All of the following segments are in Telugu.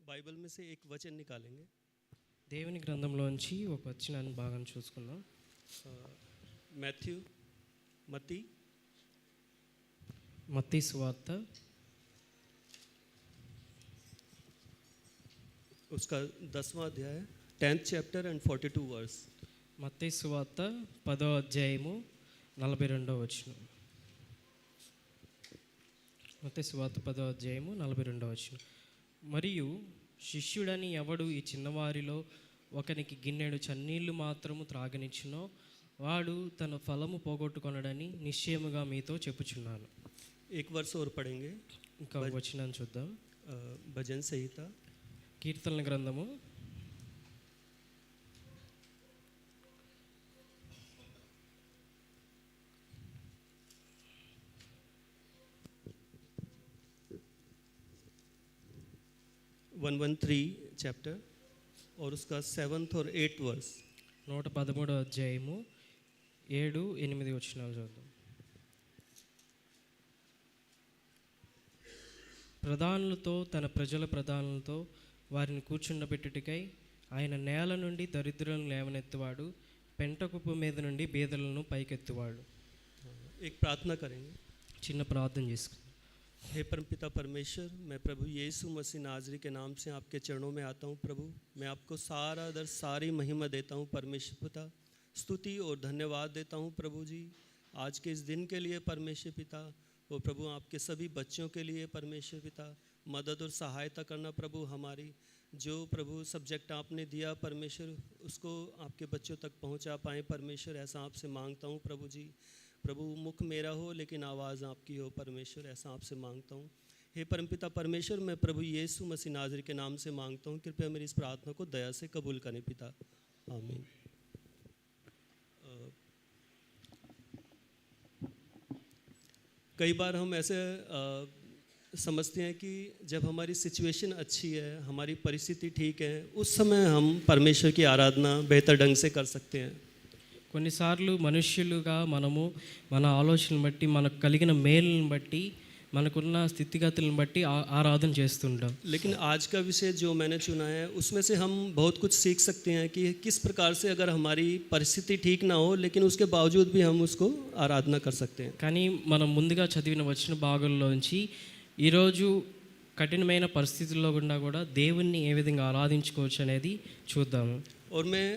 बाइबल में से एक वचन निकालेंगे। దేవుని గ్రంథంలోంచి ఒక వచనాన్ని భాగం చూసుకుందాం. मैथ्यू मत्ती మత్తయి సువార్త उसका 10वां अध्याय 10th चैप्टर एंड 42 वर्स। మత్తయి సువార్త 10వ అధ్యాయము 42వ వచనం. మత్తయి సువార్త 10వ అధ్యాయము 42వ వచనం. మరియు శిష్యుడని ఎవడు ఈ చిన్నవారిలో ఒకనికి గిన్నెడు చన్నీళ్లు మాత్రము త్రాగనిచ్చునో వాడు తన ఫలము పోగొట్టుకొనడని నిశ్చయముగా మీతో చెప్పుచున్నాను. एक वर्ष और पढ़ेंगे। ఇంకా వచనాన్ని చూద్దాం. भजन संहिता కీర్తనల గ్రంథము 113 चैप्टर और उसका 7th और 8th वर्स। 113వ అధ్యాయము 7, 8 వచనాలు చూద్దాం. ప్రధానులతో తన ప్రజల ప్రధానులతో వారిని కూర్చుండబెట్టుటకై ఆయన నేల నుండి దరిద్రులను లేవనెత్తువాడు, పెంటకుప్పు మీద నుండి బీదలను పైకెత్తువాడు. एक प्रार्थना करेंगे। చిన్న ప్రార్థన చేసుకుందాం. हे परमपिता परमेश्वर, मैं प्रभु यीशु मसीह नाजरी के नाम से आपके चरणों में आता हूँ। प्रभु मैं आपको सारा दर सारी महिमा देता हूँ। परमेश्वर पिता स्तुति और धन्यवाद देता हूँ प्रभु जी आज के इस दिन के लिए। परमेश्वर पिता वो प्रभु आपके सभी बच्चों के लिए परमेश्वर पिता मदद और सहायता करना प्रभु। हमारी जो प्रभु सब्जेक्ट आपने दिया परमेश्वर उसको आपके बच्चों तक पहुँचा पाएँ परमेश्वर, ऐसा आपसे मांगता हूँ प्रभु जी। प्रभु मुख मेरा हो लेकिन आवाज़ आपकी हो परमेश्वर, ऐसा आपसे मांगता हूँ। हे परमपिता परमेश्वर, मैं प्रभु यीशु मसीह नाजरी के नाम से मांगता हूँ। कृपया मेरी इस प्रार्थना को दया से कबूल करें पिता, आमीन। कई बार हम ऐसे समझते हैं कि जब हमारी सिचुएशन अच्छी है, हमारी परिस्थिति ठीक है, उस समय हम परमेश्वर की आराधना बेहतर ढंग से कर सकते हैं। కొన్నిసార్లు మనుష్యులుగా మనము మన ఆలోచనను బట్టి మనకు కలిగిన మేలును బట్టి మనకున్న స్థితిగతులను బట్టి ఆరాధన చేస్తుంటాం. लेकिन आज का विषय जो मैंने चुना है उसमें से हम बहुत कुछ सीख सकते हैं कि किस प्रकार से अगर हमारी परिस्थिति ठीक ना हो लेकिन उसके बावजूद भी हम उसको आराधना कर सकते हैं। కానీ మనం ముందుగా చదివిన వచన భాగంలోంచి ఈరోజు కఠినమైన పరిస్థితుల్లో గుండా కూడా దేవుణ్ణి ఏ విధంగా ఆరాధించుకోవచ్చు అనేది చూద్దాము. और मैं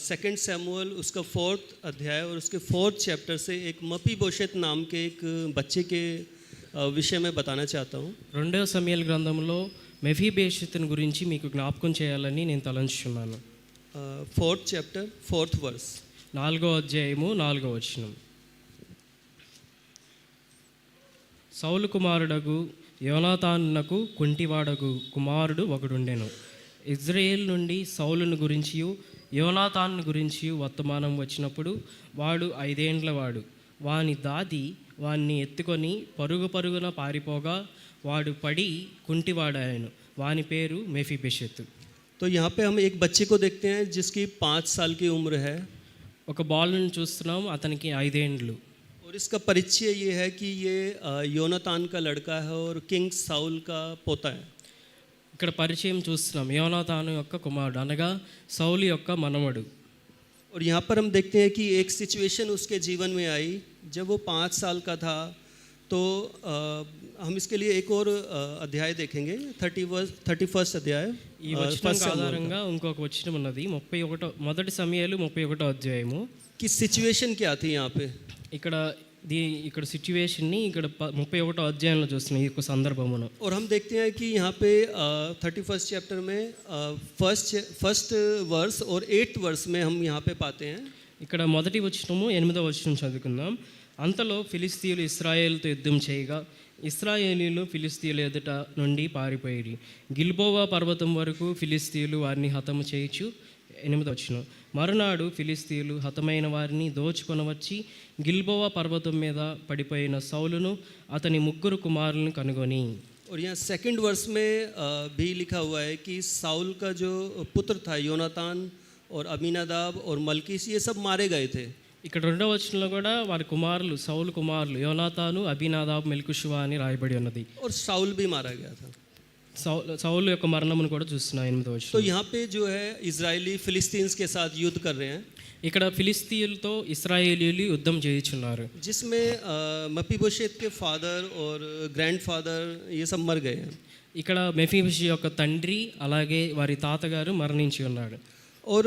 2 सैमुअल उसका 4th अध्याय और उसके 4th चैप्टर से एक मपीबोशेत नाम के एक बच्चे के विषय में बताना चाहता हूँ। 2వ సమూయేలు గ్రంథంలో మెఫీబోషెతుని గురించి మీకు జ్ఞాపకం చేయాలని నేను తలంచుచున్నాను. 4th chapter 4th verse 4వ అధ్యాయము 4వ వచనం. సౌలు కుమారుడగు యోనాతానునకు కుంటివాడగు కుమారుడు ఒకడుండెను. ఇజ్రాయేల్ నుండి సౌలును గురించియు యోనాతాను గురించియు వర్తమానం వచ్చినప్పుడు వాడు 5 ఏండ్ల వాడు. వాని దాది వాణ్ణి ఎత్తుకొని పరుగున పారిపోగా వాడు పడి కుంటివాడాయను. వాని పేరు మెఫీబోషెతు. तो यहाँ पे हम एक बच्चे को देखते हैं जिसकी 5 साल की उम्र है ఒక బాలుని చూస్తున్నాం, అతనికి 5 ఏండ్లు. और इसका परिचय ये है कि ये योनातान का लड़का है और किंग साउल का पोता है। ఇక్కడ పరిచయం చూస్తున్నాం, యోనాతాను యొక్క కుమారుడు అనగా సౌలు యొక్క మనవడు. और यहाँ पर हम देखते हैं कि एक सिचुएशन उसके जीवन में आई जब वो 5 साल का था। तो हम इसके लिए एक और अध्याय देखेंगे 31st अध्याय। ఈ వచనం ఆధారంగా ఇంకొక వచనం ఉన్నది 1 సమూయేలు 31వ అధ్యాయము. कि सिचुएशन क्या थी यहाँ पे। ఇక్కడ సిచ్యువేషన్ని ఇక్కడ 31వ అధ్యాయంలో చూస్తున్నాం ఈ యొక్క సందర్భమును. और हम देखते हैं कि यहाँ पे 31st चैप्टर में फर्स्ट वर्स और 8th वर्स में हम यहाँ पे पाते हैं। ఇక్కడ మొదటి వచనము 8వ వచనం చదువుకుందాం. అంతలో ఫిలిస్తీయులు ఇశ్రాయేలుతో యుద్ధం చేయగా ఇశ్రాయేలీయులు ఫిలిస్తీయుల ఎదుట నుండి పారిపోయి గిల్బోవా పర్వతం వరకు ఫిలిస్తీయులు వారిని హతము చేయుచు. 8వ వచనం. మరునాడు ఫిలిస్తీయులు హతమైన వారిని దోచుకొని వచ్చి గిల్బోవా పర్వతం మీద పడిపోయిన సౌలును అతని 3 కుమారులను కనుగొని. और यहाँ 2nd वर्स में भी लिखा हुआ है कि साउल का जो पुत्र था योनातान और अमीनादाब और मलकीस ये सब मारे गए थे। ఇక్కడ 2వ వచనంలో కూడా వారి కుమారులు సౌలు కుమారులు యోనాతాను, అబీనాదాబు, మెల్కిషువ అని రాయబడి ఉన్నది. और साउल भी मारा गया था। సౌలు యొక్క మరణమును కూడా చూస్తున్నాం 8వ వచనం. तो यहाँ पे जो है इजरायली फिलिस्तीन्स के साथ युद्ध कर रहे हैं, ఇక్కడ ఫిలిస్తీయులతో ఇశ్రాయేలీయులు యుద్ధం చేయుచున్నారు. जिसमें मपीबोशेत के फादर और ग्रैंडफादर ये सब मर गए हैं. ఇక్కడ మెఫీబోషెతు యొక్క తండ్రి అలాగే వారి తాతగారు మరణించి ఉన్నాడు. और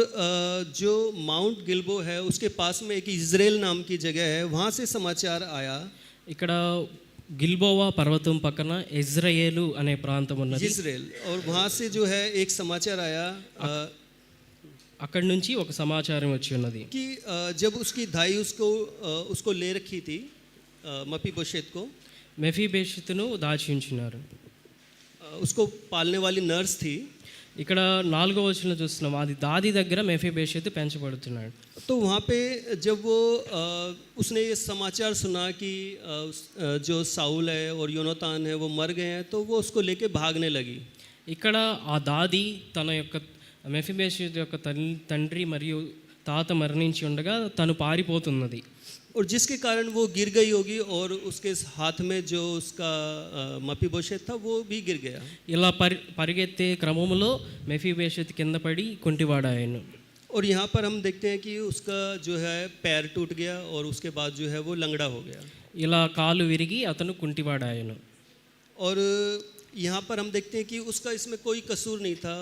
जो माउंट गिल्बो है उसके पास में एक इजराइल नाम की जगह है, वहाँ से समाचार आया. ఇక్కడ గిల్బోవా పర్వతం పక్కన ఇజ్రాయేలు అనే ప్రాంతం ఉన్నది. इजराइल, और वहाँ से जो है एक समाचार आया అక్కడి నుంచి ఒక సమాచారం వచ్చి ఉన్నది कि जब उसकी दाई उसको ले रखी थी मपीबोशेत को, మెఫీబోషెతును దాచి ఉంచున్నారు. उसको पालने वाली नर्स थी. ఇక్కడ 4వ వచనంలో చూస్తున్నాం, అది దాది దగ్గర మెఫీబోషెతు పెంచబడుతున్నాడు. तो वहाँ पे जब वो उसने ये समाचार सुना कि जो साउल है और योनातान है वो मर गए हैं, तो वो उसको लेके भागने लगी. ఇక్కడ ఆ దాది తన యొక్క మెఫీబోషెతు యొక్క తండ్రి మరియు తాత మరణించి ఉండగా తను పారిపోతున్నది. और जिसके कारण वो गिर गई होगी और उसके हाथ में जो उसका मपीबोशेत था वो भी गिर गया. ఇలా పరిగెత్తే క్రమంలో మెఫీబోషెతు కింద పడి కుంటివాడాయను. और यहाँ पर हम देखते हैं कि उसका जो है पैर टूट गया और उसके बाद जो है वो लंगड़ा हो गया. ఇలా కాలు విరిగి అతను కుంటివాడాయను. और यहाँ पर हम देखते हैं कि उसका इसमें कोई कसूर नहीं था,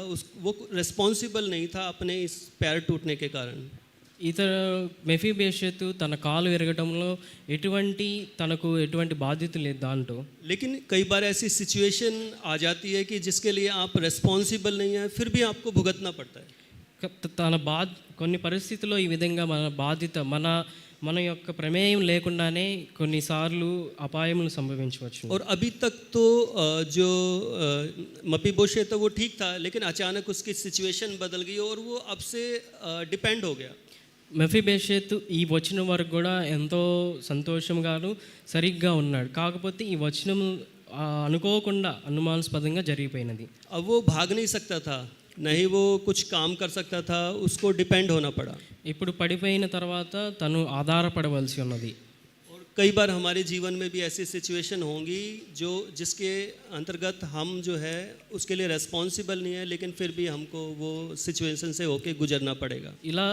वो रिस्पॉन्सिबल नहीं था अपने इस पैर टूटने के कारण. మెఫీబోషెతు తన కాలు విరగటంలో తనకు ఎటువంటి బాధ్యత లేదు దాంట్లో. लेकिन कई बार ऐसी सिचुएशन आ जाती है कि जिसके लिए आप रिस्पॉन्सिबल नहीं हैं, फिर भी आपको भुगतना पड़ता है. కొన్ని పరిస్థితుల్లో ఈ విధంగా మన బాధ్యత మన యొక్క ప్రమేయం లేకుండానే కొన్నిసార్లు అపాయములు సంభవించవచ్చు. और अभी तक तो जो मपीबोशेत था वो ठीक था, लेकिन अचानक उसकी सिचुएशन बदल गई और वो अब से डिपेंड हो गया. మెఫీబోషెతు ఈ వచనం వరకు కూడా ఎంతో సంతోషంగాను సరిగ్గా ఉన్నాడు. కాకపోతే ఈ వచనం అనుకోకుండా అనుమానాస్పదంగా జరిగిపోయినది. अब वो भाग नहीं सकता था, नहीं वो कुछ काम कर सकता था, उसको डिपेंड होना पड़ा. ఇప్పుడు పడిపోయిన తర్వాత తను ఆధారపడవలసి ఉన్నది. और कई बार हमारे जीवन में भी ऐसी सिचुएशन होंगी जिसके अंतर्गत हम जो है उसके लिए रेस्पॉन्सिबल नहीं है, लेकिन फिर भी हमको वो सिचुएशन से होके गुजरना पड़ेगा. ఇలా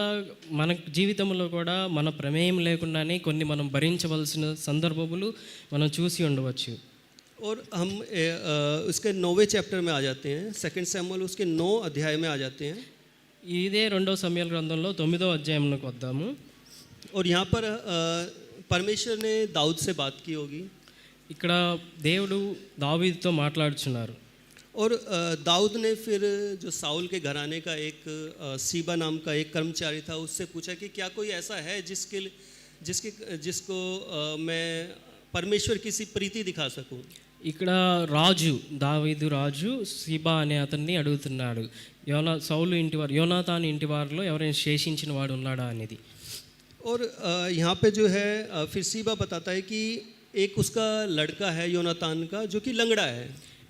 మన జీవితంలో కూడా మన ప్రమేయం లేకుండానే కొన్ని మనం భరించవలసిన సందర్భములు మనం చూసి ఉండవచ్చు. और हम उसके 9वें चैप्टर में आ जाते हैं. 2 शमूएल उसके 9 अध्याय में आ जाते हैं. ఇదే 2వ సమూయేలు గ్రంథంలో 9వ అధ్యాయంలోకి వద్దాము. और यहाँ पर परमेश्वर ने दाऊद से बात की होगी. ఇక్కడ దేవుడు దావీదుతో మాట్లాడుచున్నారు. और दाऊद ने फिर जो साउल के घराने का एक सीबा नाम का एक कर्मचारी था, उससे पूछा कि क्या कोई ऐसा है जिसको मैं परमेश्वर की सी प्रीति दिखा सकूं. ఇక్కడ దావీదు రాజు సీబా అనే అతన్ని అడుగుతున్నాడు, సౌలు ఇంటివారు యోనాతాను ఇంటివారిలో ఎవరైనా శేషించిన వాడు ఉన్నాడా అనేది. और यहाँ पे जो है फिर सीबा बताता है कि एक उसका लड़का है योनातान का जो कि लंगड़ा है.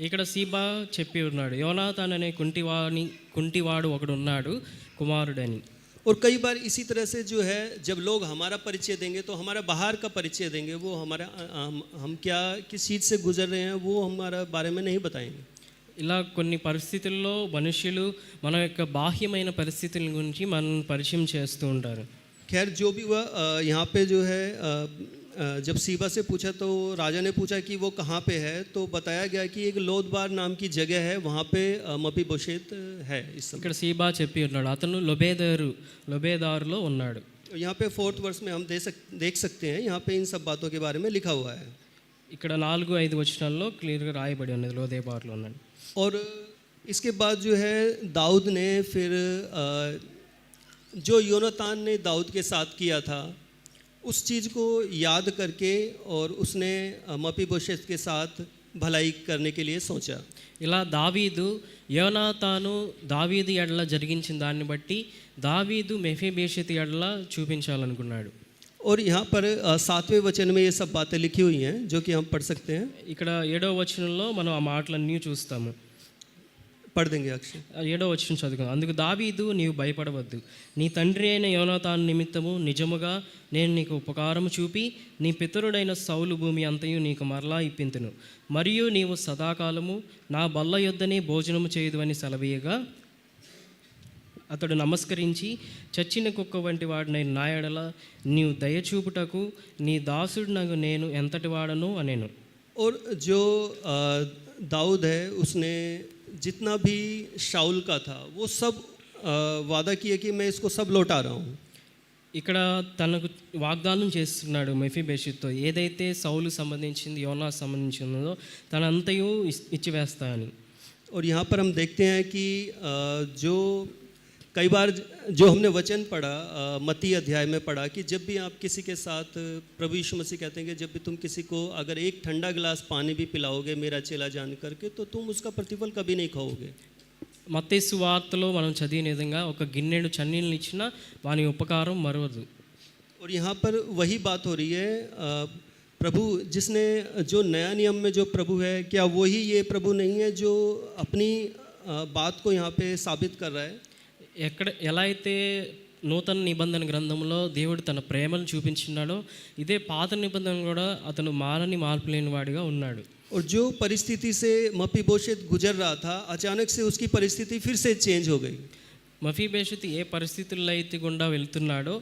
ఇక్కడ సీబా చెప్పి ఉన్నాడు, యోనాతాన్ అనే కుంటివాడు ఒకడు ఉన్నాడు కుమారుడని. और कई बार इसी तरह से जो है जब लोग हमारा परिचय देंगे तो हमारा बाहर का परिचय देंगे, वो हमारा हम क्या किस चीज़ से गुजर रहे हैं वो हमारा बारे में नहीं बताएंगे. ఇలా కొన్ని పరిస్థితుల్లో మనుషులు మన యొక్క బాహ్యమైన పరిస్థితుల గురించి మనం పరిచయం చేస్తూ ఉంటారు. खैर जो भी हुआ, यहाँ पे जो है जब सीबा से पूछा तो राजा ने पूछा कि वो कहाँ पे है, तो बताया गया कि एक लोदबार नाम की जगह है, वहाँ पे मपीबोशेत है इस समय. ఇక్కడ సీబా చెప్పి ఉన్నాడు, అతను లొబేదారులో ఉన్నాడు. यहाँ पे 4th वर्ष में हम देख सकते हैं, यहाँ पे इन सब बातों के बारे में लिखा हुआ है. ఇక్కడ 4-5 వచనాల్లో క్లియర్గా రాయబడి ఉన్నది లోదేబారులో ఉన్నాడు. और इसके बाद जो है दाऊद ने फिर जो योनातान ने दाऊद के साथ किया था उस चीज़ को याद करके और उसने मपीबोशेत के साथ भलाई करने के लिए सोचा. ఇలా యోనాతాను దావీదు ఎడల జరిగించిన దాన్ని బట్టి దావీదు మెఫీబోషెతు ఎడల చూపించాలనుకున్నాడు. और यहाँ पर 7वें वचन में ये सब बातें लिखी हुई हैं जो कि हम पढ़ सकते हैं. ఇక్కడ 7వ వచనంలో మనం ఆ మాటలన్నీ చూస్తాము. पढ़ देंगे अक्षय। 7వ వచనం చదువుకుందాం. అందుకు దావీదు, నీవు భయపడవద్దు, నీ తండ్రి అయిన యోనాతాను నిమిత్తము నిజముగా నేను నీకు ఉపకారము చూపి నీ పితరుడైన సౌలు భూమి అంతయు నీకు మరలా ఇప్పింతును, మరియు నీవు సదాకాలము నా బల్ల యొద్దనే భోజనము చేయదు అని సెలవీయగా అతడు నమస్కరించి, చచ్చిన కుక్క వంటి వాడినైన నా ఎడల నీవు దయచూపుటకు నీ దాసుడు నాకు నేను ఎంతటి వాడను అనేను. और जो दाऊद है उसने जितना भी शाउल का था वो सब वादा किया कि मैं इसको सब लौटा रहा हूँ. ఇక్కడ తనకు వాగ్దానం చేస్తున్నాడు మెఫీబోషెతుతో, ఏదైతే సౌలు సంబంధించింది యోనా సంబంధించిందో తనంతయు ఇచ్చివేస్తా అని. और यहाँ पर हम देखते हैं कि जो कई बार जो हमने वचन पढ़ा मत्ती अध्याय में पढ़ा कि जब भी आप किसी के साथ, प्रभु यीशु मसीह कहते हैं कि जब भी तुम किसी को अगर एक ठंडा गिलास पानी भी पिलाओगे मेरा चेला जान करके, तो तुम उसका प्रतिफल कभी नहीं खाओगे. మత్తయి సువార్తలో మనం చదివిన విధంగా ఒక గిన్నెడు చన్నీళ్ళు ఇచ్చినా వాని ఉపకారం మరవదు. और यहाँ पर वही बात हो रही है, प्रभु जिसने जो नया नियम में जो प्रभु है, क्या वही ये प्रभु नहीं है जो अपनी बात को यहाँ पे साबित कर रहा है. ఎలా అయితే నూతన నిబంధన గ్రంథంలో దేవుడు తన ప్రేమను చూపించినాడో ఇదే పాత నిబంధన కూడా అతను మారని మార్పు లేని వాడిగా ఉన్నాడు. और जो परिस्थिति से मपीबोशेत गुजर रहा था, अचानक से उसकी परिस्थिति फिर से चेंज हो गई. మఫీబోషెతు ఏ పరిస్థితుల్లో అయితే గుండా వెళ్తున్నాడో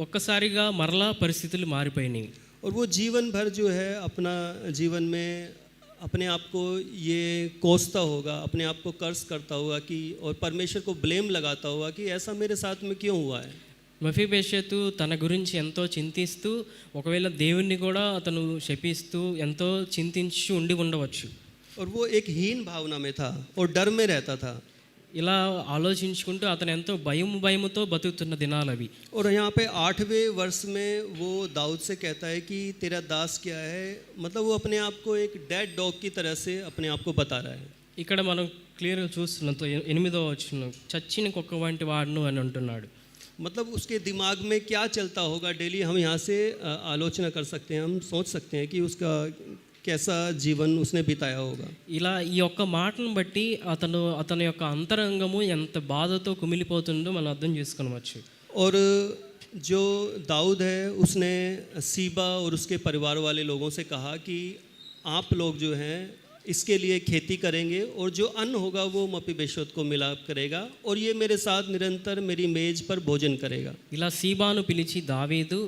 ఒక్కసారిగా మరలా పరిస్థితులు మారిపోయినాయి. और वो जीवन भर जो है अपना जीवन में अपने आप को ये कोसता होगा, अपने आप को कर्ज करता होगा कि, और परमेश्वर को ब्लेम लगाता होगा कि ऐसा मेरे साथ में क्यों हुआ है. మఫీబోషెతు తన గురించి ఎంతో చింతిస్తూ, ఒకవేళ దేవుణ్ణి కూడా అతను శపిస్తూ ఎంతో చింతించి ఉండి ఉండవచ్చు. और वो एक हीन भावना में था और डर में रहता था. ఇలా ఆలోచించుకుంటూ అతను ఎంతో భయముతో బతుకుతున్న దినాలు అవి. और यहाँ पे 8वें वर्ष में वो दाऊद से कहता है कि तेरा दास क्या है, मतलब वो अपने आप को एक डेड डॉग की तरह से अपने आप को बता रहा है. ఇక్కడ మనం క్లియర్గా చూస్తున్నతో 8వ వచనం, చచ్చిన కుక్క వంటి వాడును అని అంటున్నాడు. मतलब उसके दिमाग में क्या चलता होगा डेली, हम यहाँ से आलोचना कर सकते हैं, हम सोच सकते हैं कि उसका कैसा जीवन उसने बिताया होगा. ఇలా ఈ ఒక్క మాటను బట్టి అతని యొక్క అంతరంగము ఎంత బాధతో కుమిలిపోతుందో మనం అర్థం చేసుకోవచ్చు. और जो दाऊद है उसने सीबा और उसके परिवार वाले लोगों से कहा कि आप लोग जो हैं इसके लिए खेती करेंगे और जो अन्न होगा वो मपीबोशेत को मिलाप करेगा और ये मेरे साथ निरंतर मेरी मेज पर भोजन करेगा. ఇలా సీబాను పిలిచి, దావీదు,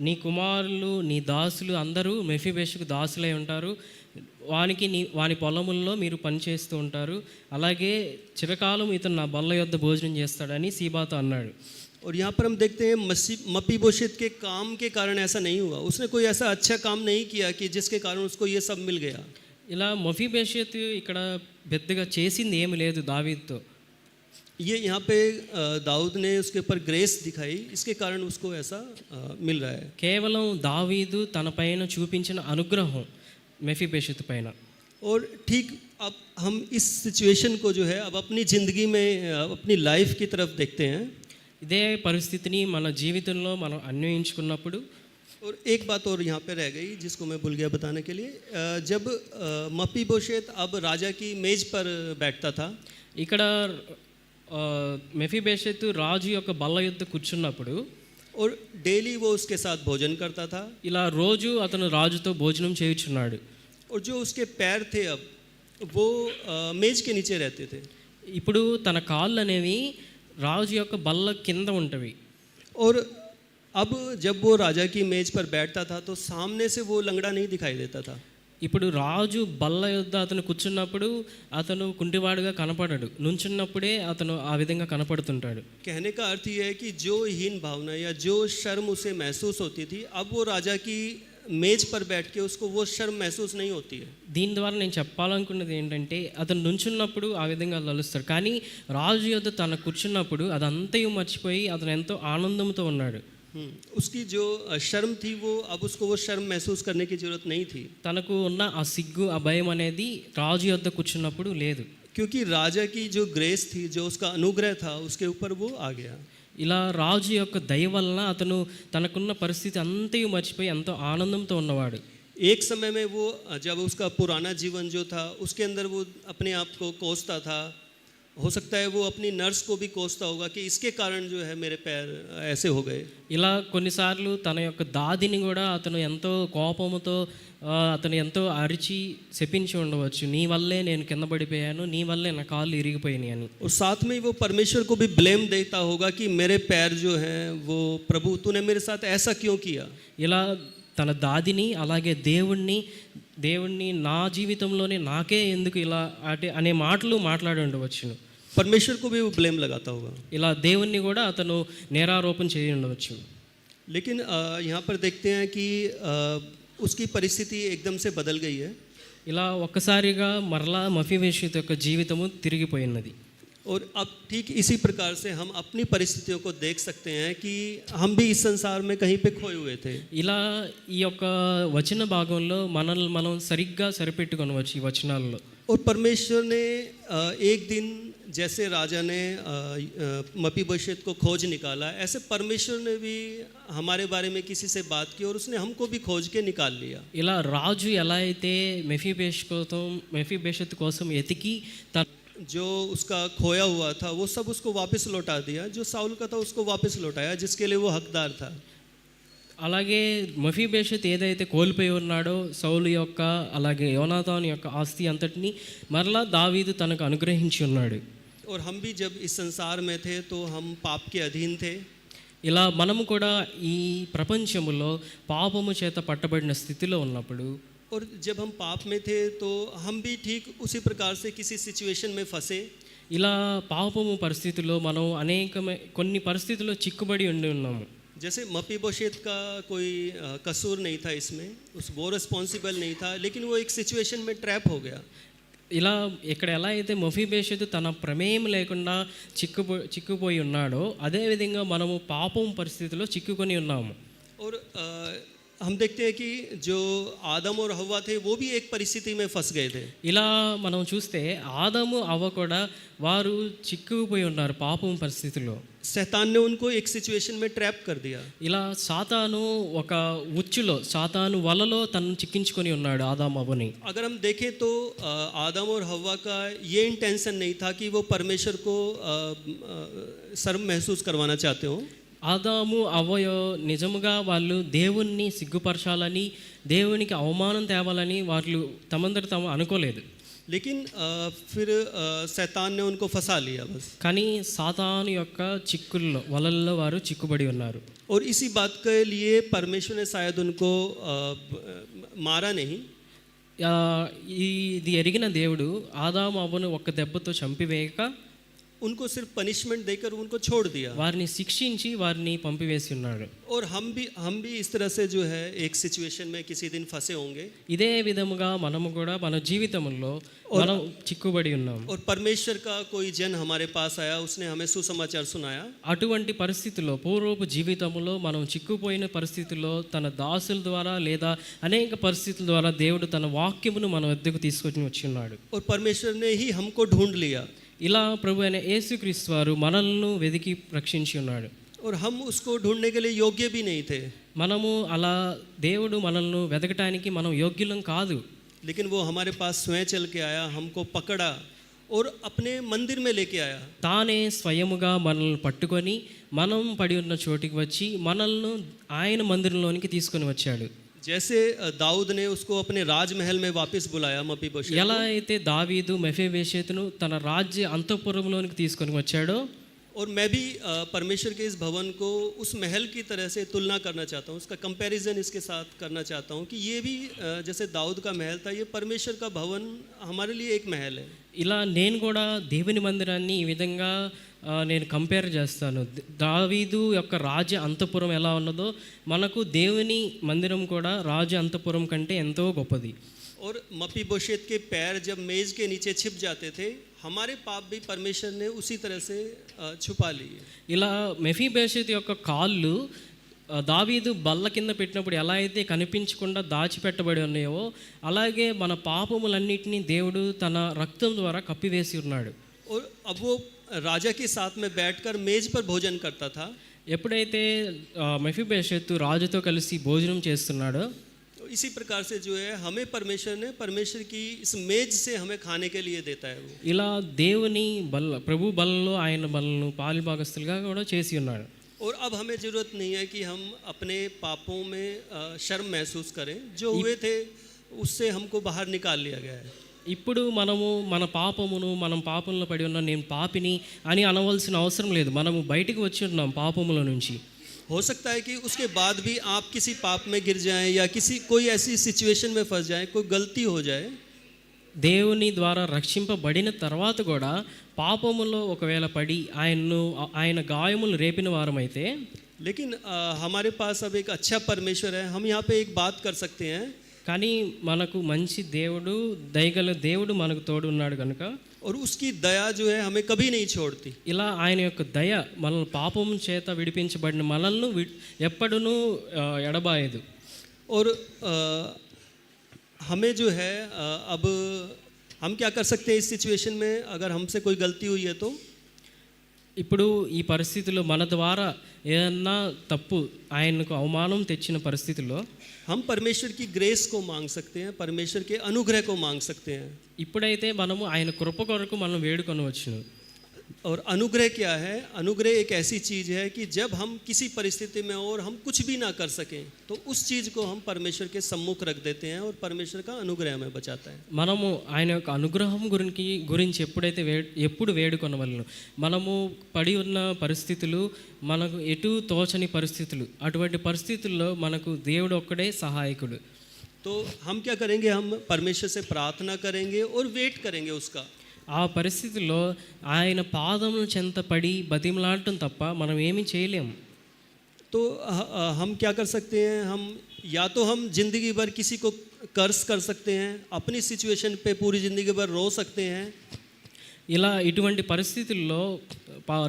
నీ కుమారులు నీ దాసులు అందరూ మెఫీబోషెతుకు దాసులై ఉంటారు, వాని పొలముల్లో మీరు పనిచేస్తూ ఉంటారు, అలాగే చిరకాలం ఇతను నా బల్ల యొద్ద భోజనం చేస్తాడని సీబాతో అన్నాడు. और यहाँ पर हम देखते हैं मपीबोशेत के काम के कारण ऐसा नहीं हुआ, उसने कोई ऐसा अच्छा काम नहीं किया कि जिसके कारण उसको ये सब मिल गया. ఇలా మఫీబోషెతు ఇక్కడ పెద్దగా చేసింది ఏమి లేదు దావీదుతో. ये यहाँ पे दाऊद ने उसके ऊपर ग्रेस दिखाई, इसके कारण उसको ऐसा मिल रहा है. కేవలం దావీదు తన పైన చూపించిన అనుగ్రహం మెఫీబోషెతు పైన. और ठीक अब हम इस सिचुएशन को जो है अब अपनी ज़िंदगी में अपनी लाइफ की तरफ देखते हैं. ఇదే పరిస్థితిని మన జీవితంలో మనం అన్వయించుకున్నప్పుడు, और एक बात और यहाँ पे रह गई जिसको मैं भूल गया बताने के लिए, जब मपीबोशेत अब राजा की मेज पर बैठता था. ఇక్కడ మెఫీబోషెతు రాజు యొక్క బల్ల యొద్ద కూర్చున్నప్పుడు, और डेली वो उसके साथ भोजन करता था. ఇలా రోజు అతను రాజుతో భోజనం చేయుచున్నాడు. और जो उसके पैर थे अब वो मेज के नीचे रहते थे. ఇప్పుడు తన కాళ్ళు అనేవి రాజు యొక్క బల్ల కింద ఉంటవి. और अब जब वो राजा की मेज पर बैठता था तो सामने से वो लंगड़ा नहीं दिखाई देता था. ఇప్పుడు రాజు బల్ల యొద్ద అతను కూర్చున్నప్పుడు అతను కుంటివాడుగా కనపడడు, నుంచున్నప్పుడే అతను ఆ విధంగా కనపడుతుంటాడు. कहने का अर्थ ये है कि जो हीन भावना या जो शर्म उसे महसूस होती थी, अब वो राजा की मेज पर बैठ के उसको वो शर्म महसूस नहीं होती है. దీని ద్వారా నేను చెప్పాలనుకున్నది ఏంటంటే, అతను నుంచున్నప్పుడు ఆ విధంగా తలుస్తాడు, కానీ రాజు యొద్ద తను కూర్చున్నప్పుడు అదంతయు మర్చిపోయి అతను ఎంతో ఆనందంతో ఉన్నాడు. उसकी जो शर्म थी वो अब उसको वो शर्म महसूस करने की जरूरत नहीं थी. తనకు ఉన్న ఆ సిగ్గు, ఆ భయం అనేది రాజు యొద్ద కూర్చున్నప్పుడు లేదు. क्योंकि राजा की जो ग्रेस थी, जो उसका अनुग्रह था, उसके ऊपर वो आ गया. ఇలా రాజు యొక్క దయ వలన అతను తనకున్న పరిస్థితి అంతయు మర్చిపోయి ఎంతో ఆనందంతో ఉన్నవాడు. एक समय में वो जब उसका पुराना जीवन जो था उसके अंदर वो अपने आप को कोसता था, हो सकता है वो अपनी नर्स को भी कोसता होगा कि इसके कारण जो है मेरे पैर ऐसे हो गए। ఇలా కొన్నిసార్లు తన యొక్క దాదిని కూడా అతను ఎంతో కోపముతో అతను ఎంతో అరిచి శపించి ఉండవచ్చు, నీ వల్లే నేను కింద పడిపోయాను, నీ వల్లే నా కాళ్ళు ఇరిగిపోయినాయి అని. और साथ में वो परमेश्वर को भी ब्लेम देता होगा कि मेरे पैर जो हैं वो प्रभु तूने मेरे साथ ऐसा क्यों किया। ఇలా తన దాదిని అలాగే దేవుణ్ణి నా జీవితంలోనే నాకే ఎందుకు ఇలా అనే మాటలు మాట్లాడి ఉండవచ్చును. परमेश्वर को भी वो ब्लेम लगाता होगा। ఇలా దేవుణ్ణి కూడా అతను నేరారోపణ చేయి ఉండవచ్చు. लेकिन यहाँ पर देखते हैं कि उसकी परिस्थिति एकदम से बदल गई है। ఇలా ఒక్కసారిగా మరలా మఫీబోషెతు యొక్క జీవితము తిరిగిపోయినది. और अब ठीक इसी प्रकार से हम अपनी परिस्थितियों को देख सकते हैं कि हम भी इस संसार में कहीं पे खोए हुए थे। ఇలా ఈ యొక్క వచన భాగంలో మనల్ని మనం సరిగ్గా సరిపెట్టుకొనవచ్చు ఈ వచనాల్లో. और परमेश्वर ने एक दिन जैसे राजा ने मपीबोशेत को खोज निकाला, ऐसे परमेश्वर ने भी हमारे बारे में किसी से बात की और उसने हमको भी खोज के निकाल लिया। ఇలా రాజు ఎలా అయితే మెఫీబోషెతు కోసం ఎతికి जो उसका खोया हुआ था वो सब उसको वापस लौटा दिया, जो साउल का था उसको वापस लौटाया जिसके लिए वो हकदार था। అలాగే మఫీబోషెతు ఏదైతే కోల్పోయి ఉన్నాడో సౌలు యొక్క అలాగే యోనాతాను యొక్క ఆస్తి అంతటిని మరలా దావీదు తనకు అనుగ్రహించి ఉన్నాడు. और हम भी जब इस संसार में थे तो हम पाप के अधीन थे। ఇలా మనము కూడా ఈ ప్రపంచములో పాపము చేత పట్టబడిన స్థితిలో ఉన్నప్పుడు और जब हम पाप में थे तो हम भी ठीक उसी प्रकार से किसी सिचुएशन में फंसे। ఇలా పాపము పరిస్థితుల్లో మనం కొన్ని పరిస్థితుల్లో చిక్కుబడి ఉండి ఉన్నాము. जैसे मपीबोशेत का कोई कसूर नहीं था इसमें, वो रिस्पॉन्सिबल नहीं था, लेकिन वो एक सिचुएशन में ट्रैप हो गया। ఇలా ఇక్కడ ఎలా అయితే మఫీబోషెతు తన ప్రమేయం లేకుండా చిక్కుపోయి ఉన్నాడో అదేవిధంగా మనము పాపం పరిస్థితిలో చిక్కుకొని ఉన్నాము. और हम देखते हैं कि जो आदम और हव्वा थे वो भी एक परिस्थिति में फंस गए थे। ఇలా మనం చూస్తే ఆదాము అవ్వ కూడా వారు చిక్కుపోయి ఉన్నారు పాపం పరిస్థితిలో. शैतान ने उनको एक सिचुएशन में ट्रैप कर दिया। ఇలా సాతాను ఒక ఉచ్చులో సాతాను వలలో తనను చిక్కించుకొని ఉన్నాడు ఆదాము అవ్వని. अगर हम देखें तो आदम और हव्वा का ये इंटेंशन नहीं था कि वो परमेश्वर को शर्म महसूस करवाना चाहते हो। ఆదాము అవ్వయో నిజముగా వాళ్ళు దేవుణ్ణి సిగ్గుపరచాలని దేవునికి అవమానం తేవాలని వాళ్ళు తమందరు తాము అనుకోలేదు. लेकिन फिर शैतान ने उनको फंसा लिया बस। కానీ సాతాను యొక్క చిక్కుల్లో వలల్లో వారు చిక్కుబడి ఉన్నారు. और इसी बात के लिए परमेश्वर ने शायद उनको मारा नहीं। ఇది ఎరిగిన దేవుడు ఆదాము అవ్వను ఒక్క దెబ్బతో చంపివేయక उनको सिर्फ पनिशमेंट देकर उनको छोड़ दिया, వారిని శిక్షించి వారిని పంపివేసి ఉన్నాడు. और हम भी इस तरह से जो है एक सिचुएशन में किसी दिन फंसे होंगे। ఇదే విధముగా మనము కూడా మన జీవితంలో మనం చిక్కుబడి ఉన్నాము. और परमेश्वर का कोई जन हमारे पास आया, उसने हमें सुसमाचार सुनाया। అటువంటి పరిస్థితుల్లో పూర్వపు జీవితంలో మనం చిక్కుపోయిన పరిస్థితుల్లో తన దాసుల ద్వారా లేదా అనేక పరిస్థితుల ద్వారా దేవుడు తన వాక్యమును మన వద్దకు తీసుకొని వచ్చి ఉన్నాడు. और परमेश्वर ने ही हमको ढूंढ लिया। ఇలా ప్రభు అయిన యేసుక్రీస్తు వారు మనల్ని వెదికి రక్షించి ఉన్నాడు. और हम उसको ढूंढने के लिए योग्य भी नहीं थे। మనము అలా దేవుడు మనల్ని వెదకటానికి మనం యోగ్యులం కాదు. लेकिन वो हमारे पास स्वयं चल के आया, हमको पकड़ा और अपने मंदिर में लेके आया। తానే స్వయముగా మనల్ని పట్టుకొని మనం పడి ఉన్న చోటికి వచ్చి మనల్ని ఆయన మందిరంలోనికి తీసుకొని వచ్చాడు. जैसे दाऊद ने उसको अपने राजमहल में वापस बुलाया मपीबोशेत, ఎలా అయితే దావీదు మెఫీబోషెతును తన రాజ్య అంతఃపురంలోనికి తీసుకొని వచ్చాడో और मैं भी परमेश्वर के इस भवन को उस महल की तरह से तुलना करना चाहता हूँ, उसका कंपैरिजन इसके साथ करना चाहता हूँ कि ये भी जैसे दाऊद का महल था, ये परमेश्वर का भवन हमारे लिए एक महल है। ఇలా నేను కూడా దేవుని మందిరాన్ని ఈ విధంగా నేను కంపేర్ చేస్తాను. దావీదు యొక్క రాజ్య అంతఃపురం ఎలా ఉన్నదో మనకు దేవుని మందిరం కూడా రాజు అంతఃపురం కంటే ఎంతో గొప్పది. और मपीबोशेत के पैर जब मेज के नीचे छिप जाते थे, हमारे पाप भी परमेश्वर ने उसी तरह से छुपा लिए। ఇలా మెఫీబోషెతు యొక్క కాళ్ళు దావీదు బల్ల కింద పెట్టినప్పుడు ఎలా అయితే కనిపించకుండా దాచిపెట్టబడి ఉన్నాయో అలాగే మన పాపములన్నిటినీ దేవుడు తన రక్తం ద్వారా కప్పివేసి ఉన్నాడు. और अब वो राजा के साथ में बैठकर मेज पर भोजन करता था। ఎప్పుడైతే మెఫీబోషెతు రాజుతో కలిసి భోజనం చేస్తున్నాడో इसी प्रकार से जो है हमें परमेश्वर की इस मेज से हमें खाने के लिए देता है वो। ఇలా దేవుని బల్ల ప్రభు బల్లలో ఆయన బల్లను పాలుభాగస్తులుగా కూడా చేసి ఉన్నాడు. और अब हमें ज़रूरत नहीं है कि हम अपने पापों में शर्म महसूस करें, जो हुए थे उससे हमको बाहर निकाल लिया गया है। ఇప్పుడు మనము మన పాపమును మనం పాపంలో పడి ఉన్నాం నేను పాపిని అని అనవలసిన అవసరం లేదు. మనము బయటికి వచ్చి ఉన్నాం పాపముల నుంచి. हो सकता है कि उसके बाद भी आप किसी पाप में गिर जाएं या कोई ऐसी सिचुएशन में फंस जाएं, कोई गलती हो जाए। దేవుని ద్వారా రక్షింపబడిన తర్వాత కూడా పాపములో ఒకవేళ పడి ఆయన గాయములు రేపిన వారమైతే, लेकिन हमारे पास अब एक अच्छा परमेश्वर है। हम यहाँ पे एक बात कर सकते हैं, కానీ మనకు మంచి దేవుడు దయగల దేవుడు మనకు తోడు ఉన్నాడు కనుక और उसकी दया जो है हमें कभी नहीं छोड़ती। ఇలా ఆయన యొక్క దయ మనల్ని పాపం చేత విడిపించబడిన మనల్ని ఎప్పుడూనూ ఎడబాయదు. और हमें जो है अब हम क्या कर सकते हैं इस सिचुएशन में, अगर हमसे कोई गलती हुई है तो ఇప్పుడు ఈ పరిస్థితిలో మన ద్వారా ఏదన్నా తప్పు ఆయనకు అవమానం తెచ్చిన పరిస్థితుల్లో हम परमेश्वर की ग्रेस को मांग सकते हैं, परमेश्वर के अनुग्रह को मांग सकते हैं। ఇప్పుడైతే మనము ఆయన కృప కొరకు మనం వేడుకొనవచ్చును. और अनुग्रह क्या है? अनुग्रह एक ऐसी चीज़ है कि जब हम किसी परिस्थिति में और हम कुछ भी ना कर सकें तो उस चीज़ को हम परमेश्वर के सम्मुख रख देते हैं और परमेश्वर का अनुग्रह हमें बचाता है। మనము ఆయన యొక్క అనుగ్రహం గురించి ఎప్పుడు వేడుకొనవలను. మనము పడి ఉన్న పరిస్థితులు మనకు ఎటు తోచని పరిస్థితులు, అటువంటి పరిస్థితుల్లో మనకు దేవుడు ఒక్కడే సహాయకుడు. तो हम क्या करेंगे? हम परमेश्वर से प्रार्थना करेंगे और वेट करेंगे उसका। ఆ పరిస్థితుల్లో ఆయన పాదముల చెంత పడి బతిమలాడటం తప్ప మనం ఏమీ చేయలేము. तो हम क्या कर सकते हैं? हम या तो हम जिंदगी भर किसी को कर्ज कर सकते हैं, अपनी सिचुएशन पे पूरी ज़िंदगी भर रो सकते हैं। ఇలా ఇటువంటి పరిస్థితుల్లో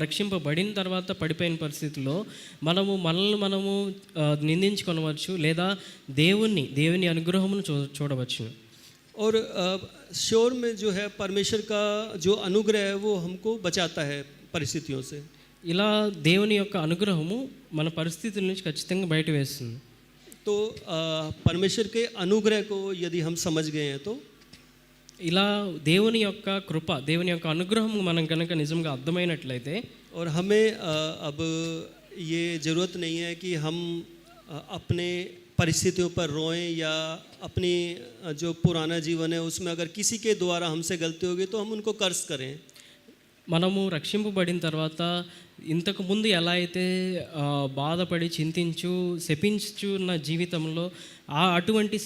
రక్షింపబడిన తర్వాత పడిపోయిన పరిస్థితుల్లో మనము నిందించుకొనవచ్చు, లేదా దేవుని అనుగ్రహమును చూడవచ్చు. और श्योर में जो है परमेश्वर का जो अनुग्रह है वो हमको बचाता है परिस्थितियों से। ఇలా దేవుని యొక్క అనుగ్రహము మన పరిస్థితుల నుంచి ఖచ్చితంగా బయట వేస్తుంది. तो परमेश्वर के अनुग्रह को यदि हम समझ गए हैं तो ఇలా దేవుని యొక్క కృప, దేవుని యొక్క అనుగ్రహం మనం కనుక నిజంగా అర్థమైనట్లయితే, और हमें अब ये ज़रूरत नहीं है कि हम अपने परिस्थितियों पर रोएं या अपनी जो पुराना जीवन है उसमें अगर किसी के द्वारा हमसे गलती होगी तो हम उनको कर्ज करें। మనము రక్షింపబడిన తర్వాత ఇంతకు ముందు ఎలా అయితే బాధపడి శపించున్న జీవితంలో అటువంటి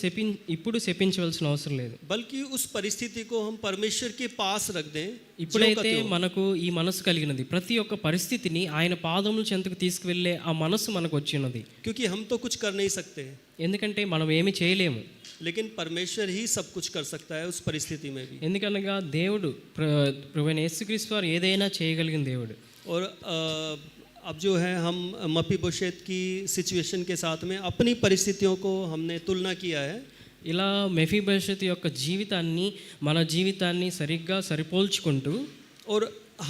ఇప్పుడు శపించవలసిన అవసరం లేదు. बल्कि उस परिस्थिति को हम परमेश्वर के पास रख दें। ఇప్పుడైతే మనకు ఈ మనసు కలిగినది, ప్రతి ఒక్క పరిస్థితిని ఆయన పాదముల చెంతకు తీసుకువెళ్ళే ఆ మనసు మనకు వచ్చినది. क्योंकि हम तो कुछ कर नहीं सकते, ఎందుకంటే మనం ఏమీ చేయలేము. लेकिन परमेश्वर ही सब कुछ कर सकता है उस परिस्थिति में भी। ఎందుకనగా దేవుడు ప్రభువైన యేసుక్రీస్తు వారు ఏదైనా చేయగలిగిన దేవుడు. और अब जो है हम मपीबोशेत की सिचुएशन के साथ में अपनी परिस्थितियों को हमने तुलना किया है। ఇలా మెఫీబోషెతు యొక్క జీవితాన్ని మన జీవితాన్ని సరిగ్గా సరిపోల్చుకుంటూ, और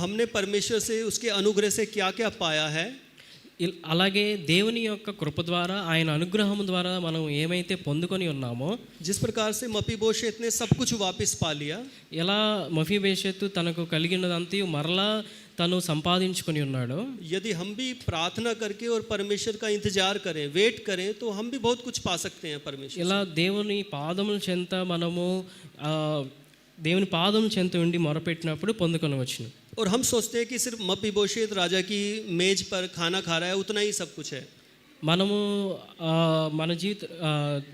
हमने परमेश्वर से उसके अनुग्रह से क्या क्या पाया है, అలాగే దేవుని యొక్క కృప ద్వారా ఆయన అనుగ్రహం ద్వారా మనం ఏమైతే పొందుకొని ఉన్నామో, जिस प्रकार से मपीबोशेत ने सब कुछ वापस पा लिया, ఎలా మెఫీబోషెతు తనకు కలిగినదంతా మరలా తను సంపాదించుకొని ఉన్నాడో, यदि हम भी प्रार्थना करके और परमेश्वर का इंतजार करें, वेट करें, तो हम भी बहुत कुछ पा सकते हैं परमेश्वर। ఇలా దేవుని పాదముల చెంత మనము దేవుని పాదముల చెంత ఉండి మొరపెట్టినప్పుడు పొందుకొనవచ్చును. और हम सोचते हैं कि सिर्फ मपीबोशेत राजा की मेज पर खाना खा रहा है, उतना ही सब कुछ है। మనము మన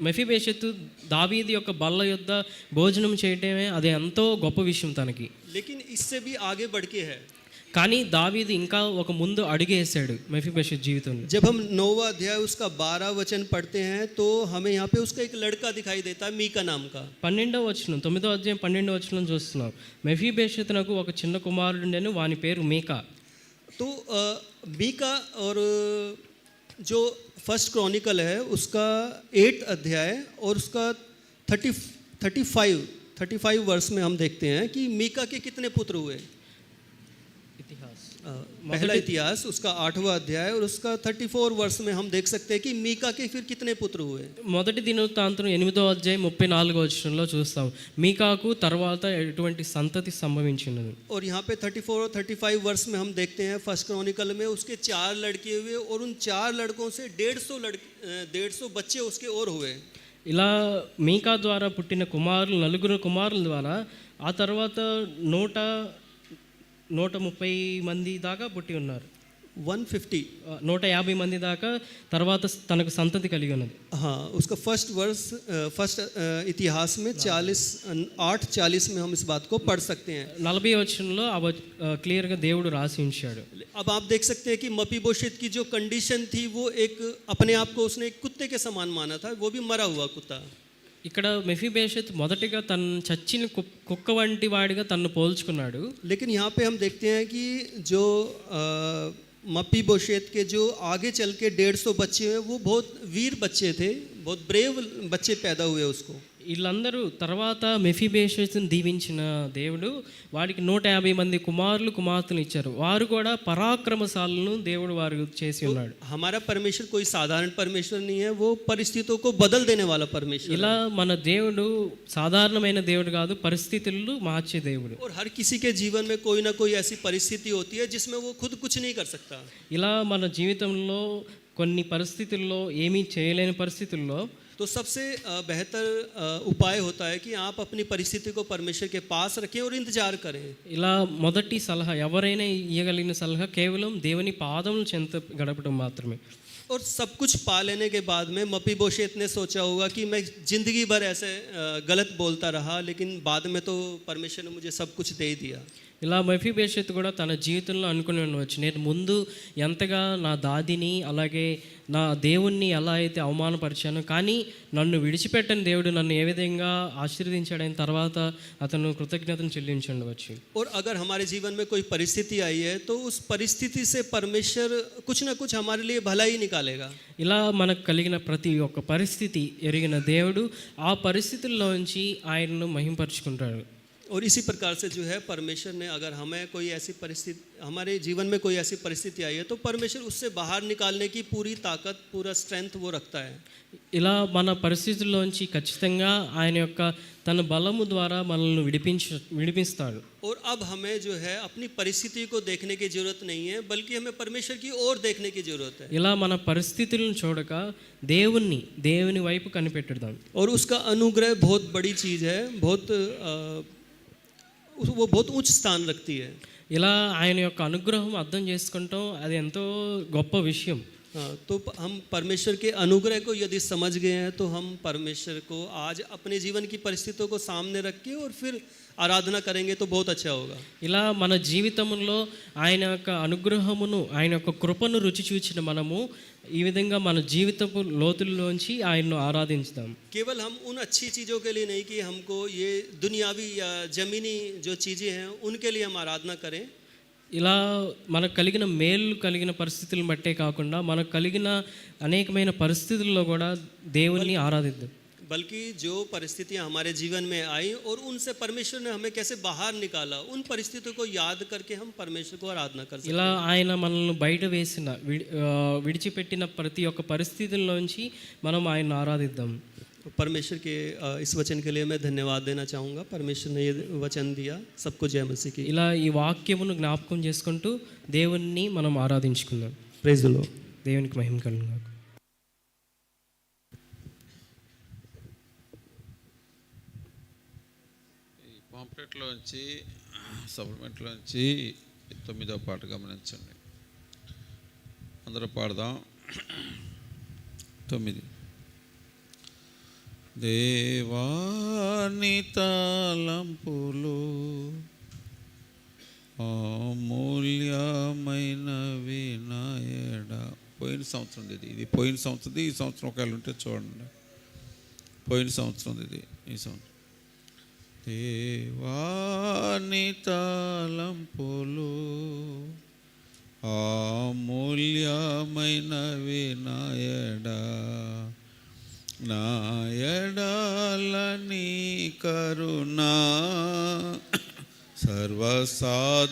మెఫీబోషెతు దావీదు యొక్క బల్ల యొద్ద భోజనం చేయటమే అది ఎంతో గొప్ప విషయం తనకి. लेकिन इससे भी आगे बढ़ के है, కానీ దావీదు ఇంకా ఒక ముందు అడుగేసాడు మెఫీబోషెతు జీవితంలో. जब हम 9वां अध्याय उसका 12 वचन पढ़ते हैं तो हमें यहाँ पे उसका एक लड़का दिखाई देता है, मीका नाम का। 12వ వచనం 9వ అధ్యాయం 12వ వచనం చూస్తున్నాం. మెఫీబోషెతునకు ఒక చిన్న కుమారుడుండెను, వాని పేరు మీకా. तो मीका और जो फर्स्ट क्रॉनिकल है उसका 8 अध्याय और उसका 35 वर्ष में हम देखते हैं कि मीका के कितने पुत्र हुए। पहला इतिहास उसका 8वां अध्याय और उसका 34 वर्ष में हम देख सकते हैं कि मीका के फिर कितने पुत्र हुए। మొదటి దినవృత్తాంతం 8వ అధ్యాయం 34వ వచనంలో చూస్తాం మీకాకు తర్వాత ఎటువంటి సంతతి సంభవించినది. और यहाँ पे 34 और 35 वर्ष में हम देखते हैं फर्स्ट क्रॉनिकल में उसके 4 लड़के हुए और उन 4 लड़कों से 150 बच्चे उसके और हुए। ఇలా మీకా ద్వారా పుట్టిన కుమారులు నలుగురు కుమారుల ద్వారా ఆ తర్వాత 130 మంది దాకా పుట్టి ఉన్నారు. 150 150 మంది దాకా తర్వాత తనకు సంతతి కలిగి ఉన్నది. हाँ, उसका फर्स्ट इतिहास में 8:40 में हम इस बात को पढ़ सकते हैं. 40 వచనంలో క్లియర్గా దేవుడు రాసి ఉంచాడు. अब आप देख सकते हैं कि मपीबोशेत की जो कंडीशन थी वो एक अपने आप को उसने एक कुत्ते के समान माना था, वो भी मरा हुआ कुत्ता. ఇక్కడ మెఫీబోషెత్ మొదటిగా తన చచ్చిన కుక్క వంటి వాడిగా తన్ను పోల్చుకున్నాడు. लेकिन यहाँ पे हम देखते हैं कि जो मपीबोशेत के जो आगे चल के 150 बच्चे हैं वो बहुत वीर बच्चे थे, बहुत ब्रेव बच्चे पैदा हुए उसको. వీళ్ళందరూ తర్వాత మెఫీబోషెత్ను దీవించిన దేవుడు వాడికి 150 మంది కుమారులు కుమార్తెలు ఇచ్చారు. వారు కూడా పరాక్రమశాలను దేవుడు వారు చేసి ఉన్నాడు. हमारा परमेश्वर कोई साधारण परमेश्वर नहीं है, वो परिस्थितियों को बदल देने वाला परमेश्वर. ఇలా మన దేవుడు సాధారణమైన దేవుడు కాదు, పరిస్థితులను మార్చే దేవుడు. और हर किसी के जीवन में कोई ना कोई ऐसी परिस्थिति होती है जिसमें वो खुद कुछ नहीं कर सकता. ఇలా మన జీవితంలో కొన్ని పరిస్థితుల్లో ఏమీ చేయలేని పరిస్థితుల్లో तो सबसे बेहतर उपाय होता है कि आप अपनी परिस्थिति को परमेश्वर के पास रखें और इंतजार करें. ఇలా మొదటి సలహా ఎవరైనా ఇవ్వగలిగిన సలహా కేవలం దేవుని పాదముల చెంత గడపడం మాత్రమే. और सब कुछ पा लेने के बाद में मपीबोशेत ने सोचा होगा कि मैं जिंदगी भर ऐसे गलत बोलता रहा, लेकिन बाद में तो परमेश्वर ने मुझे सब कुछ दे ही दिया. ఇలా మెఫీబోషెత్ కూడా తన జీవితంలో అనుకుని ఉండవచ్చు, నేను ముందు ఎంతగా నా దాదిని అలాగే నా దేవుణ్ణి ఎలా అయితే అవమానపరిచాను, కానీ నన్ను విడిచిపెట్టని దేవుడు నన్ను ఏ విధంగా ఆశీర్వదించాడని తర్వాత అతను కృతజ్ఞతను చెల్లించి ఉండవచ్చు. और अगर हमारे जीवन में कोई परिस्थिति आई है तो उस परिस्थिति से परमेश्वर कुछ ना कुछ हमारे लिए भला ही निकालेगा. ఇలా మనకు కలిగిన ప్రతి ఒక్క పరిస్థితి ఎరిగిన దేవుడు ఆ పరిస్థితుల్లోంచి ఆయనను మహింపరుచుకుంటాడు. और इसी प्रकार से जो है परमेश्वर ने अगर हमें कोई ऐसी परिस्थिति हमारे जीवन में कोई ऐसी परिस्थिति आई है तो परमेश्वर उससे बाहर निकालने की पूरी ताकत पूरा स्ट्रेंथ वो रखता है. ఇలా మన పరిస్థితుల్లోంచి ఖచ్చితంగా ఆయన యొక్క తన బలము ద్వారా మనల్ని విడిపిస్తాడు. और अब हमें जो है अपनी परिस्थिति को देखने की जरूरत नहीं है, बल्कि हमें परमेश्वर की ओर देखने की जरूरत है. ఇలా మన పరిస్థితులను చూడక దేవుని వైపు కనిపెట్టుదాం. और उसका अनुग्रह बहुत बड़ी चीज़ है, वो बहुत उच्च स्थान रखती है. ఇలా ఆయన యొక్క అనుగ్రహం అర్థం చేసుకుంటాం, అది ఎంతో గొప్ప విషయం. हाँ, तो हम परमेश्वर के अनुग्रह को यदि समझ गए हैं तो हम परमेश्वर को आज अपने जीवन की परिस्थितियों को सामने रख के और फिर आराधना करेंगे तो बहुत अच्छा होगा. ఇలా మన జీవితంలో ఆయన యొక్క అనుగ్రహమును ఆయన యొక్క కృపను రుచి చూచిన మనము ఈ విధంగా మన జీవితపు లోతుల్లోంచి ఆయన్ను ఆరాధించుదాం. केवल हम उन अच्छी चीज़ों के लिए नहीं कि हमको ये दुनियावी या ज़मीनी जो चीज़ें हैं उनके लिए हम आराधना करें. ఇలా మనకు కలిగిన మేలు కలిగిన పరిస్థితులను బట్టే కాకుండా మనకు కలిగిన అనేకమైన పరిస్థితుల్లో కూడా దేవుణ్ణి ఆరాధిద్దాం. बल्कि जो परिस्थितियां हमारे जीवन में आई और उनसे परमेश्वर ने हमें कैसे बाहर निकाला, उन परिस्थितियों को याद करके हम परमेश्वर को आराधना कर सकते हैं. ఇలా ఆయన మనల్ని బయట వేసిన విడిచిపెట్టిన ప్రతి ఒక్క పరిస్థితుల్లోంచి మనం ఆయన్ని ఆరాధిద్దాం. परमेश्वर के इस वचन के लिए मैं धन्यवाद देना चाहूँगा. परमेश्वर ने ये वचन दिया. सबको जय मसीह की. ఇలా ఈ వాక్యమును జ్ఞాపకం చేసుకుంటూ దేవుణ్ణి మనం ఆరాధించుకుందాం. Praise the lord. దేవునికి మహిమ కలుగును. పాంప్లెట్లోంచి సప్లిమెంట్లోంచి 9వ పాట గమనించండి. అందరూ పాడదాం. 9 దేవాని తలంపులు అమూల్యమైన వినాయడ. పోయిన సంవత్సరం ఇది పోయిన సంవత్సరం. ఈ సంవత్సరం ఒకవేళ ఉంటే చూడండి. పోయిన సంవత్సరం ఇది, ఈ సంవత్సరం. దేవాని తలంపులు అమూల్యమైన వినాయడ నాయడాలని కరుణా సర్వసాదాని